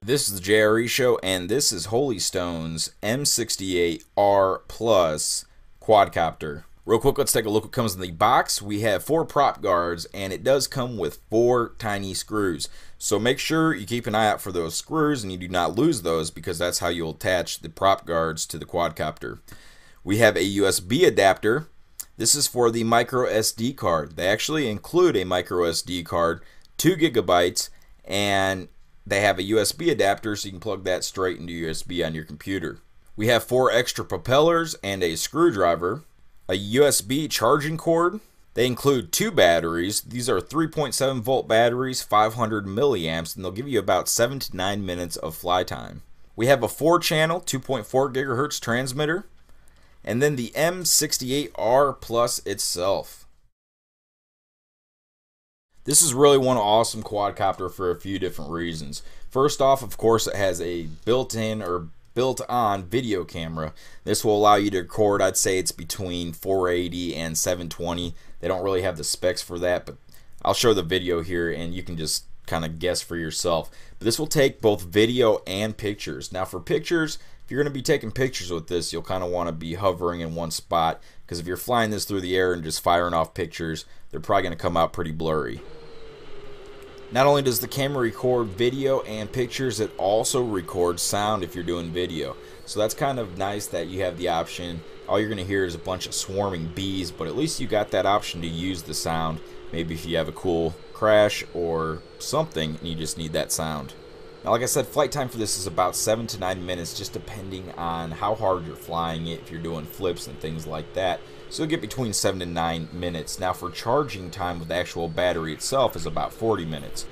This is the JRE Show, and this is Holy Stone's M68r 4ch Quadcopter. Real quick, let's take a look what comes in the box. We have 4 prop guards, and it does come with 4 tiny screws. So make sure you keep an eye out for those screws, and you do not lose those, because that's how you'll attach the prop guards to the quadcopter. We have a USB adapter. This is for the micro SD card. They actually include a micro SD card, 2 gigabytes, and they have a USB adapter so you can plug that straight into USB on your computer. We have 4 extra propellers and a screwdriver, a USB charging cord. They include 2 batteries. These are 3.7 volt batteries, 500 milliamps, and they'll give you about 7 to 9 minutes of fly time. We have a 4-channel 2.4 gigahertz transmitter, and then the M68r 4ch itself. This is really one awesome quadcopter for a few different reasons. First off, of course, it has a built-in or built-on video camera. This will allow you to record, I'd say it's between 480 and 720. They don't really have the specs for that, but I'll show the video here and you can just kind of guess for yourself. But this will take both video and pictures. Now for pictures, if you're going to be taking pictures with this, you'll kind of want to be hovering in one spot, because if you're flying this through the air and just firing off pictures, they're probably going to come out pretty blurry. Not only does the camera record video and pictures, it also records sound if you're doing video. So that's kind of nice that you have the option. All you're going to hear is a bunch of swarming bees, but at least you got that option to use the sound. Maybe if you have a cool crash or something and you just need that sound. Now, like I said, flight time for this is about 7 to 9 minutes, just depending on how hard you're flying it, if you're doing flips and things like that. So you'll get between 7 to 9 minutes. Now for charging time with the actual battery itself is about 40 minutes.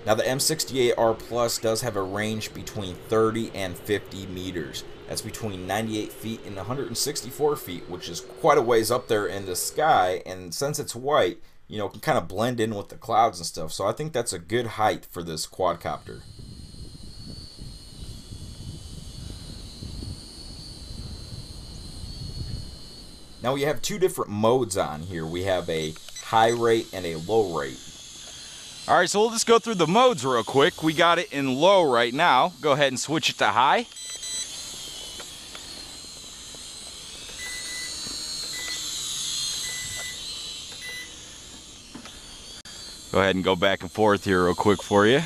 Now the M68r 4ch does have a range between 30 and 50 meters. That's between 98 feet and 164 feet, which is quite a ways up there in the sky, and since it's white, you know, it can kind of blend in with the clouds and stuff. So I think that's a good height for this quadcopter. Now we have 2 different modes on here. We have a high rate and a low rate. Alright, so we'll just go through the modes real quick. We got it in low right now. Go ahead and switch it to high. Go ahead and go back and forth here real quick for you.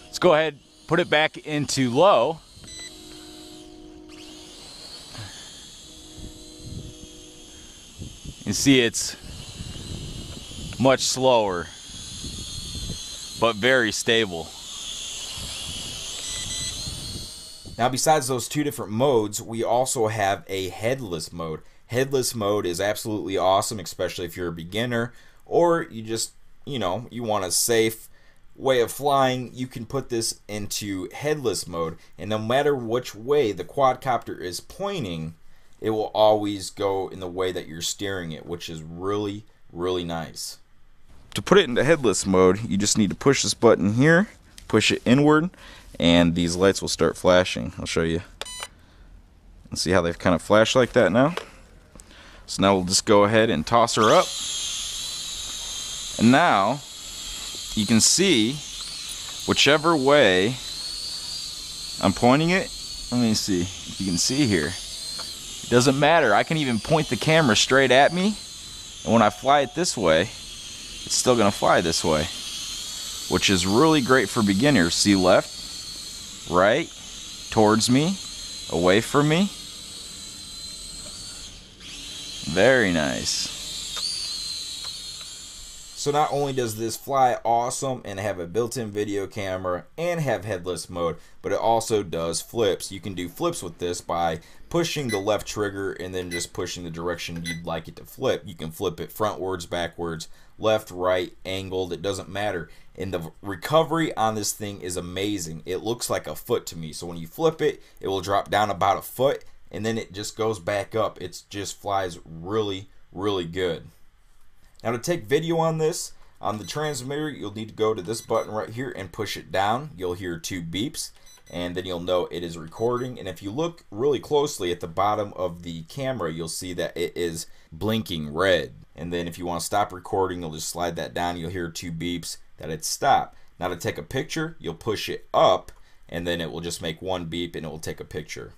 Let's go ahead, put it back into low. You see it's much slower, but very stable. Now besides those 2 different modes, we also have a headless mode. Headless mode is absolutely awesome, especially if you're a beginner or you just, you know, you want a safe way of flying. You can put this into headless mode, and no matter which way the quadcopter is pointing, it will always go in the way that you're steering it, which is really, really nice. To put it into headless mode, you just need to push this button here, push it inward, and these lights will start flashing. I'll show you. And see how they've kind of flashed like that now? So now we'll just go ahead and toss her up. And now you can see whichever way I'm pointing it. Let me see if you can see here. It doesn't matter. I can even point the camera straight at me, and when I fly it this way, it's still going to fly this way, which is really great for beginners. See, left, right, towards me, away from me. Very nice. So not only does this fly awesome and have a built-in video camera and have headless mode, but it also does flips. You can do flips with this by pushing the left trigger and then just pushing the direction you'd like it to flip. You can flip it frontwards, backwards, left, right, angled, it doesn't matter. And the recovery on this thing is amazing. It looks like a foot to me. So when you flip it, it will drop down about a foot and then it just goes back up. It just flies really, really good. Now to take video on this, On the transmitter, you'll need to go to this button right here and push it down. You'll hear 2 beeps, and then you'll know it is recording. And if you look really closely at the bottom of the camera, you'll see that it is blinking red. And then if you want to stop recording, you'll just slide that down. You'll hear 2 beeps that it's stopped. Now to take a picture, you'll push it up, and then it will just make 1 beep and it will take a picture.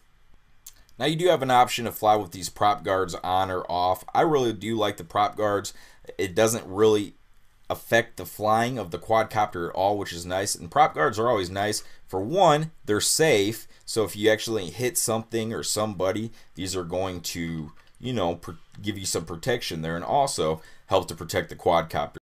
Now you do have an option to fly with these prop guards on or off. I really do like the prop guards. It doesn't really affect the flying of the quadcopter at all, which is nice. And prop guards are always nice. For one, they're safe, so if you actually hit something or somebody, these are going to, you know, give you some protection there, and also help to protect the quadcopter.